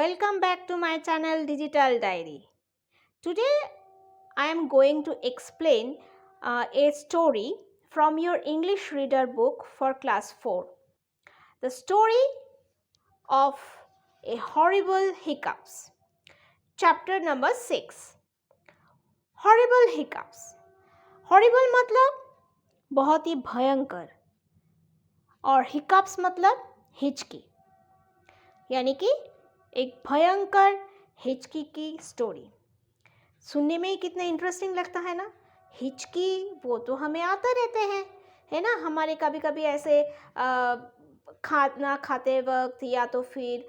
Welcome back to my channel Digital Diary. Today I am going to explain a story from your English reader book for class 4. The story of a horrible hiccups. Chapter number 6. Horrible hiccups. Horrible मतलब बहुत ही भयंकर और hiccups मतलब हिचकी, यानी कि एक भयंकर हिचकी की स्टोरी। सुनने में ही कितना इंटरेस्टिंग लगता है ना। हिचकी वो तो हमें आते रहते हैं, है ना। हमारे कभी कभी ऐसे खाना खाते वक्त या तो फिर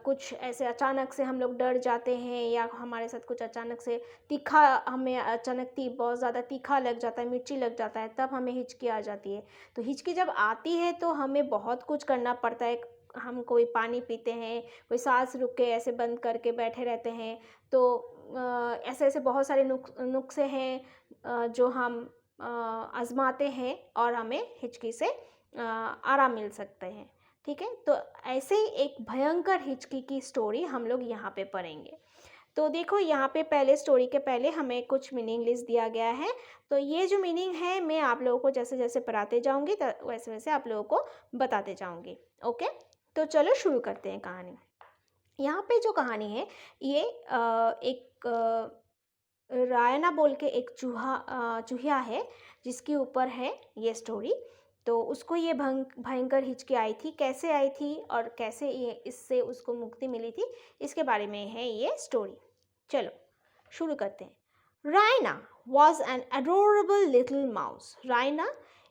कुछ ऐसे अचानक से हम लोग डर जाते हैं या हमारे साथ कुछ अचानक से तीखा, हमें अचानक बहुत ज़्यादा तीखा लग जाता है, मिर्ची लग जाता है, तब हमें हिचकी आ जाती है। तो हिचकी जब आती है तो हमें बहुत कुछ करना पड़ता है। हम कोई पानी पीते हैं, कोई सांस रुक के ऐसे बंद करके बैठे रहते हैं। तो ऐसे ऐसे बहुत सारे नुस्खे हैं जो हम आजमाते हैं और हमें हिचकी से आराम मिल सकते हैं। ठीक है, तो ऐसे ही एक भयंकर हिचकी की स्टोरी हम लोग यहाँ पे पढ़ेंगे। तो देखो, यहाँ पे पहले स्टोरी के पहले हमें कुछ मीनिंग लिस्ट दिया गया है। तो ये जो मीनिंग है मैं आप लोगों को जैसे जैसे पढ़ाते जाऊँगी वैसे वैसे आप लोगों को बताते जाऊँगी। ओके, तो चलो शुरू करते हैं कहानी। यहाँ पे जो कहानी है ये एक रायना बोल के एक चूहिया है जिसके ऊपर है ये स्टोरी। तो उसको ये भयंकर हिचकी आई थी, कैसे आई थी और कैसे ये इससे उसको मुक्ति मिली थी, इसके बारे में है ये स्टोरी। चलो शुरू करते हैं। Raina was an adorable little mouse. Raina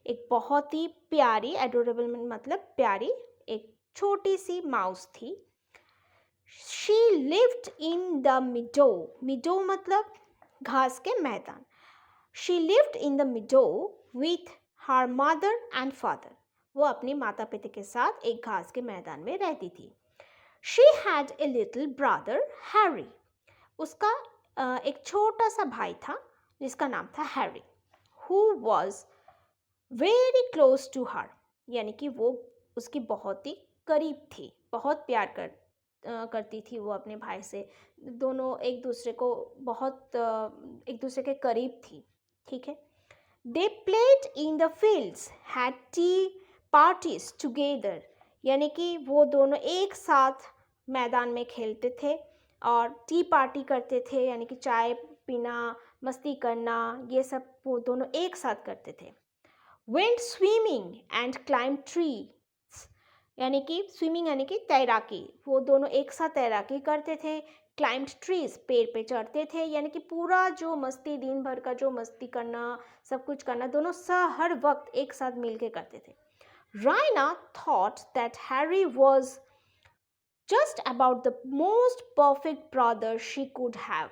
एक बहुत ही प्यारी, एडोरेबल मतलब प्यारी, एक छोटी सी माउस थी। She lived in the meadow. Meadow मतलब घास के मैदान। She lived in the meadow with her mother and father. वो अपने माता पिता के साथ एक घास के मैदान में रहती थी। She had a little brother, Harry. उसका एक छोटा सा भाई था जिसका नाम था Harry, who was very close to her. यानी कि वो उसकी बहुत ही करीब थी, बहुत प्यार करती थी वो अपने भाई से। दोनों एक दूसरे को बहुत एक दूसरे के करीब थी। ठीक है। They played in the fields, had tea parties together. यानी कि वो दोनों एक साथ मैदान में खेलते थे और टी पार्टी करते थे, यानी कि चाय पीना, मस्ती करना, ये सब वो दोनों एक साथ करते थे। Went swimming and climb tree, यानी कि स्विमिंग यानी कि तैराकी, वो दोनों एक साथ तैराकी करते थे। क्लाइंब्ड ट्रीज, पेड़ पे चढ़ते थे, यानी कि पूरा जो मस्ती, दिन भर का जो मस्ती करना, सब कुछ करना, दोनों हर वक्त एक साथ मिलके करते थे। Raina thought that Harry was just about the most perfect brother she could have.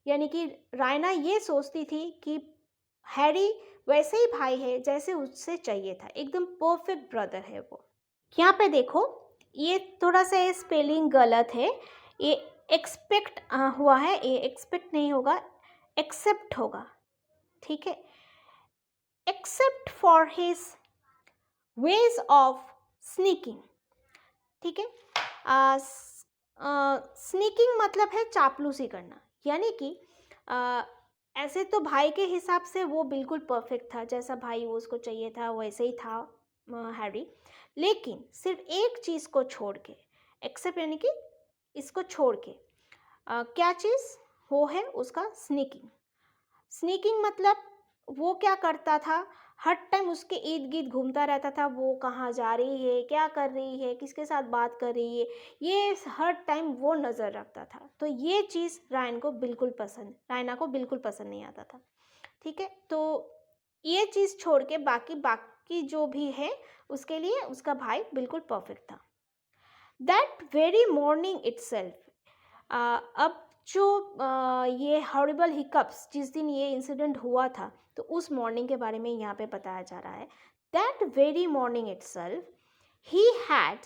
यानी कि रायना ये सोचती थी कि हैरी वैसे ही भाई है जैसे उससे चाहिए था, एकदम परफेक्ट ब्रदर है वो। यहाँ पे देखो, ये थोड़ा सा स्पेलिंग गलत है। ये एक्सपेक्ट हुआ है, ये एक्सपेक्ट नहीं होगा, एक्सेप्ट होगा। ठीक है। Except for his ways of sneaking. ठीक है। स्नीकिंग मतलब है चापलूसी करना, यानी कि ऐसे तो भाई के हिसाब से वो बिल्कुल परफेक्ट था, जैसा भाई उसको चाहिए था वैसे ही था हैरी। लेकिन सिर्फ एक चीज़ को छोड़ के, एक्सेप्ट यानी कि इसको छोड़ के, क्या चीज़ वो है उसका स्नीकिंग। स्नीकिंग मतलब वो क्या करता था, हर टाइम उसके इर्द गिर्द घूमता रहता था। वो कहाँ जा रही है, क्या कर रही है, किसके साथ बात कर रही है, ये हर टाइम वो नज़र रखता था। तो ये चीज़ रायना को बिल्कुल पसंद नहीं आता था। ठीक है। तो ये चीज़ छोड़ के बाकी जो भी है उसके लिए उसका भाई बिल्कुल परफेक्ट था। दैट वेरी मॉर्निंग इटसेल्फ, अब जो ये हॉरिबल हिकअप्स, जिस दिन ये इंसिडेंट हुआ था, तो उस मॉर्निंग के बारे में यहाँ पे बताया जा रहा है। That very morning itself he had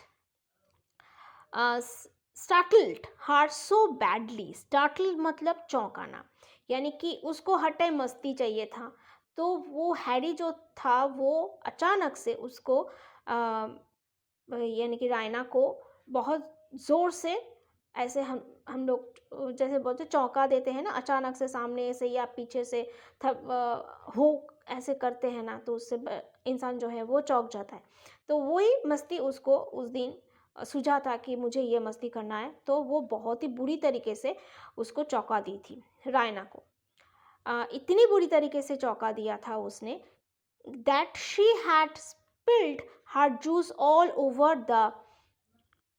startled her so badly. Startled मतलब चौंकाना, यानी कि उसको हर टाइम मस्ती चाहिए था। तो वो हैरी जो था वो अचानक से उसको यानी कि रायना को बहुत ज़ोर से ऐसे हम लोग जैसे बोलते चौंका देते हैं ना, अचानक से सामने से या पीछे से हो ऐसे करते हैं ना, तो उससे इंसान जो है वो चौंक जाता है। तो वही मस्ती उसको उस दिन सूझा था कि मुझे ये मस्ती करना है, तो वो बहुत ही बुरी तरीके से उसको चौंका दी थी रायना को। इतनी बुरी तरीके से चौंका दिया था उसने that she had spilled her juice all over the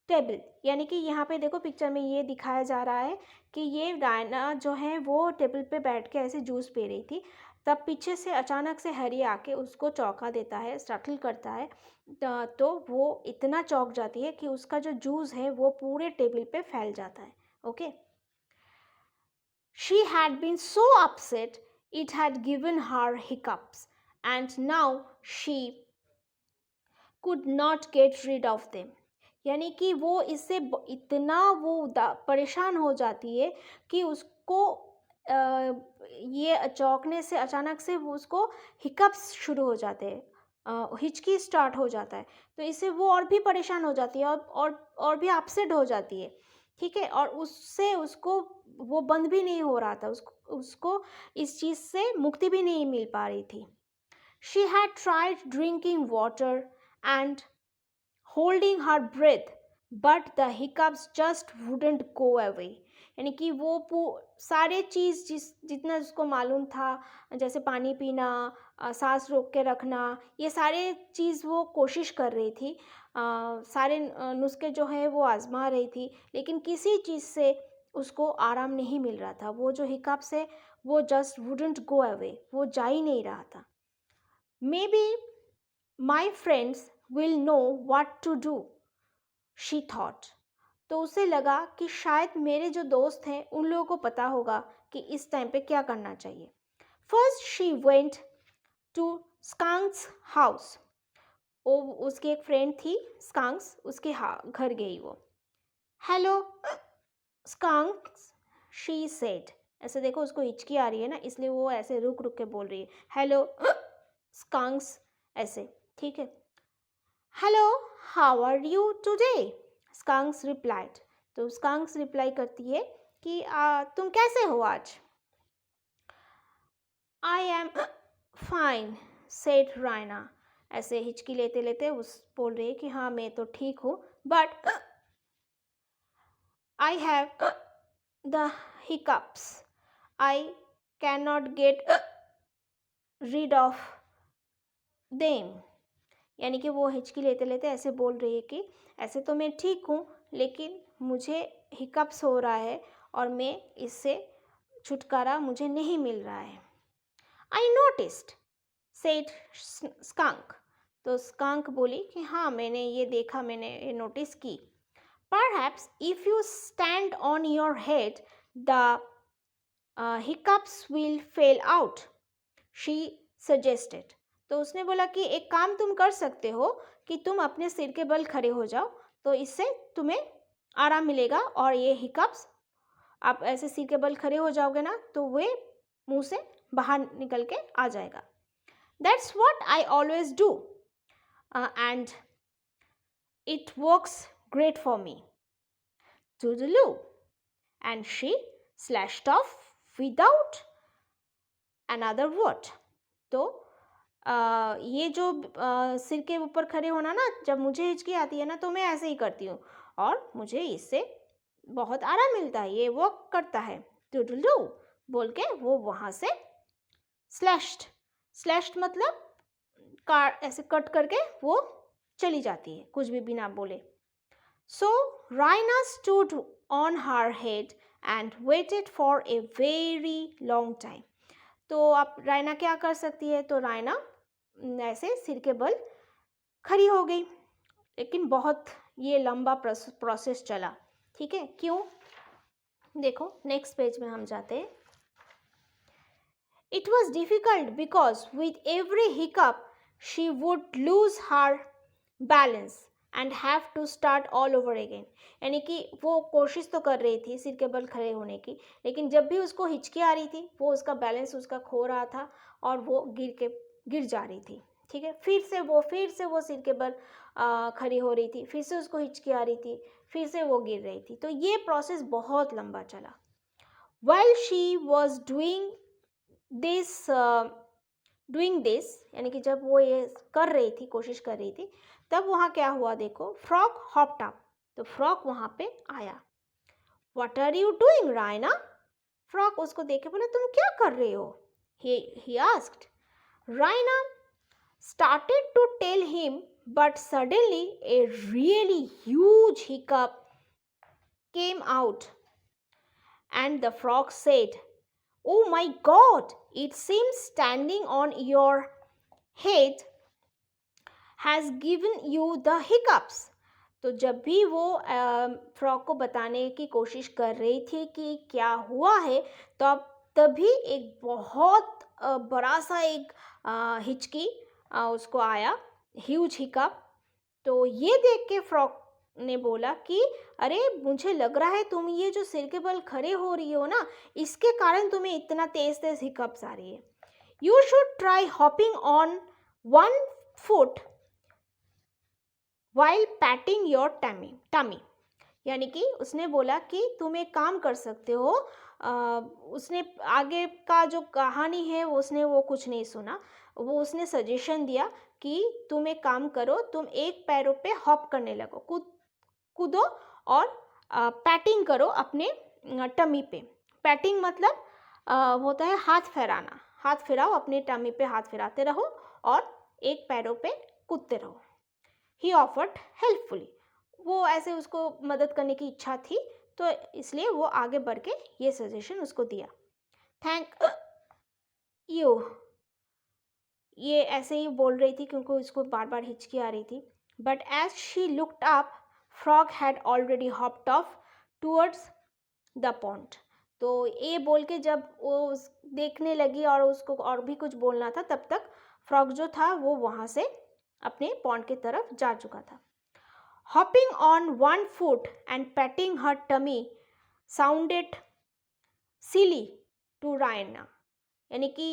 table. यानी कि यहाँ पे देखो पिक्चर में ये दिखाया जा रहा है कि ये रायना जो है वो टेबल पे बैठ के ऐसे जूस पी रही थी, तब पीछे से अचानक से हैरी आके उसको चौंका देता है, स्टार्टल करता है। तो वो इतना चौंक जाती है कि उसका जो जूस है वो पूरे टेबल पे फैल जाता है। Okay, she had been so upset it had given her hiccups and now she could not get rid of them। यानी कि वो इससे इतना वो परेशान हो जाती है कि उसको ये चौंकने से अचानक से वो उसको हिकअप्स शुरू हो जाते हैं, हिचकी स्टार्ट हो जाता है। तो इससे वो और भी परेशान हो जाती है और भी अपसेट हो जाती है। ठीक है, और उससे उसको वो बंद भी नहीं हो रहा था, उसको इस चीज़ से मुक्ति भी नहीं मिल पा रही थी। She had tried drinking water and holding her breath but the hiccups just wouldn't go away। यानी कि वो सारे चीज़ जितना उसको मालूम था, जैसे पानी पीना, सांस रोक के रखना, ये सारे चीज़ वो कोशिश कर रही थी, सारे नुस्खे जो है वो आजमा रही थी, लेकिन किसी चीज़ से उसको आराम नहीं मिल रहा था। वो जो हिकअप्स है वो जस्ट वुडंट गो अवे, वो जा ही नहीं रहा था। Maybe my friends will know what to do, she thought. तो उसे लगा कि शायद मेरे जो दोस्त हैं उन लोगों को पता होगा कि इस टाइम पे क्या करना चाहिए। First she went to Skunks' house. वो उसकी एक फ्रेंड थी स्कांक्स, उसके घर गई वो। Hello Skunks, she said. ऐसे देखो उसको हिचकी आ रही है ना, इसलिए वो ऐसे रुक रुक के बोल रही है हेलो स्कांक्स ऐसे। ठीक है, hello how are you today, Skunks replied. तो स्कांक्स रिप्लाई करती है कि तुम कैसे हो आज। I am fine said Raina. ऐसे हिचकी लेते लेते उस बोल रही है कि हाँ मैं तो ठीक हूँ, but I have the hiccups, I can not gate rid of them. यानी कि वो हिचकी लेते लेते ऐसे बोल रही है कि ऐसे तो मैं ठीक हूँ, लेकिन मुझे हिकअप्स हो रहा है और मैं इससे छुटकारा मुझे नहीं मिल रहा है। I noticed said skunk. तो स्कंक बोली कि हाँ मैंने ये देखा, मैंने ये नोटिस की। Perhaps if you stand on your head the hiccups will fail out, she suggested. तो उसने बोला कि एक काम तुम कर सकते हो कि तुम अपने सिर के बल खड़े हो जाओ, तो इससे तुम्हें आराम मिलेगा और ये हिकअप्स, आप ऐसे सिर के बल खड़े हो जाओगे ना तो वे मुंह से बाहर निकल के आ जाएगा। That's what I always do and it works great for me, toodle-oo. And she slashed off without another word. तो ये जो सिर के ऊपर खड़े होना ना, जब मुझे हिचकी आती है ना तो मैं ऐसे ही करती हूँ और मुझे इससे बहुत आराम मिलता है, ये वर्क करता है। टुडलू बोल के वो वहाँ से स्लैश्ड मतलब ऐसे कट करके वो चली जाती है, कुछ भी बिना बोले। So Raina stood on her head and waited for a very long time. तो आप रायना क्या कर सकती है, तो रायना ऐसे सिर के बल खड़ी हो गई, लेकिन बहुत ये लंबा प्रोसेस चला। ठीक है, क्यों? देखो नेक्स्ट पेज में हम जाते हैं। It was difficult because with every hiccup she would lose her balance and have to start all over again. यानी कि वो कोशिश तो कर रही थी सिर के बल खड़े होने की, लेकिन जब भी उसको हिचकी आ रही थी वो उसका बैलेंस उसका खो रहा था और वो गिर जा रही थी। ठीक है, फिर से वो सिर के बल खड़ी हो रही थी, फिर से उसको हिचकी आ रही थी, फिर से वो गिर रही थी। तो ये प्रोसेस बहुत लंबा चला। While she was this doing this, यानी कि जब वो ये कर रही थी, कोशिश कर रही थी, तब वहाँ क्या हुआ देखो, फ्रॉग हॉप्ड अप, तो फ्रॉग वहाँ पे आया। What are you doing Raina? Frog उसको देख के बोला, तुम क्या कर रहे हो? He asked. Raina started to tell him, but suddenly a really huge hiccup came out, and the frog said, "Oh my God, it seems standing on your head has given you the hiccups." तो जब भी वो frog को बताने की कोशिश कर रही थी कि क्या हुआ है, तो अब तभी एक बहुत बड़ा सा एक हिचकी उसको आया, ह्यूज हिकअप। तो ये देख के फ्रॉग ने बोला कि अरे मुझे लग रहा है तुम ये जो सिर के बल खड़े हो रही हो ना, इसके कारण तुम्हें इतना तेज तेज हिकअप्स आ रही है। You should try hopping on one foot while patting your tummy. यानी कि उसने बोला कि तुम एक काम कर सकते हो। उसने आगे का जो कहानी है उसने वो कुछ नहीं सुना, वो उसने सजेशन दिया कि तुम एक काम करो, तुम एक पैरों पे हॉप करने लगो, कूदो और पैटिंग करो अपने टमी पे। पैटिंग मतलब होता है हाथ फेराना, हाथ फिराओ अपने टमी पे, हाथ फिराते रहो और एक पैरों पे कूदते रहो। ही ऑफर्ड हेल्पफुली, वो ऐसे उसको मदद करने की इच्छा थी, तो इसलिए वो आगे बढ़ के ये सजेशन उसको दिया। थैंक यू, ये ऐसे ही बोल रही थी क्योंकि उसको बार बार हिचकी आ रही थी। But as she looked up, frog had already hopped off towards the pond. तो ये बोल के जब वो देखने लगी और उसको और भी कुछ बोलना था, तब तक फ्रॉग जो था वो वहाँ से अपने पॉन्ड की तरफ जा चुका था। Hopping on one foot and patting her tummy sounded silly to Raina, यानी कि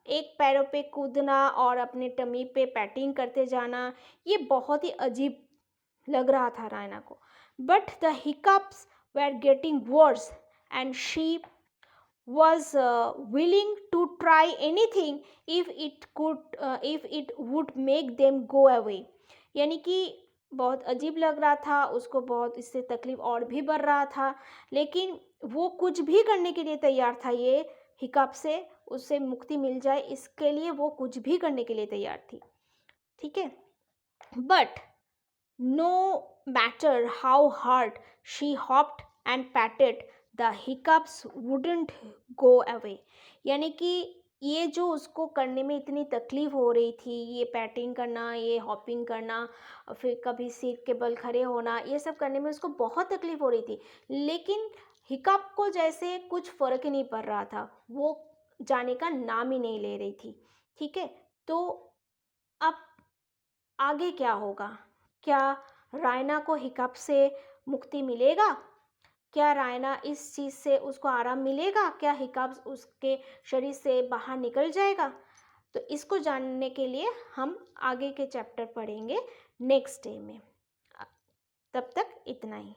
एक पैरों पे कूदना और अपने टमी पे पैटिंग करते जाना, ये बहुत ही अजीब लग रहा था रायना को। But the hiccups were getting worse and she was willing to try anything if it would make them go away, यानी कि बहुत अजीब लग रहा था उसको, बहुत इससे तकलीफ और भी बढ़ रहा था, लेकिन वो कुछ भी करने के लिए तैयार था, ये हिकअप से उससे मुक्ति मिल जाए इसके लिए वो कुछ भी करने के लिए तैयार थी। ठीक है, but no matter how hard she hopped and patted, the hiccups wouldn't go away, यानी कि ये जो उसको करने में इतनी तकलीफ हो रही थी, ये पैटिंग करना, ये हॉपिंग करना, फिर कभी सिर के बल खड़े होना, ये सब करने में उसको बहुत तकलीफ हो रही थी, लेकिन हिकअप को जैसे कुछ फ़र्क ही नहीं पड़ रहा था, वो जाने का नाम ही नहीं ले रही थी। ठीक है, तो अब आगे क्या होगा? क्या रायना को हिकअप से मुक्ति मिलेगा? क्या रायना इस चीज़ से उसको आराम मिलेगा? क्या हिकअप्स उसके शरीर से बाहर निकल जाएगा? तो इसको जानने के लिए हम आगे के चैप्टर पढ़ेंगे नेक्स्ट डे में। तब तक इतना ही।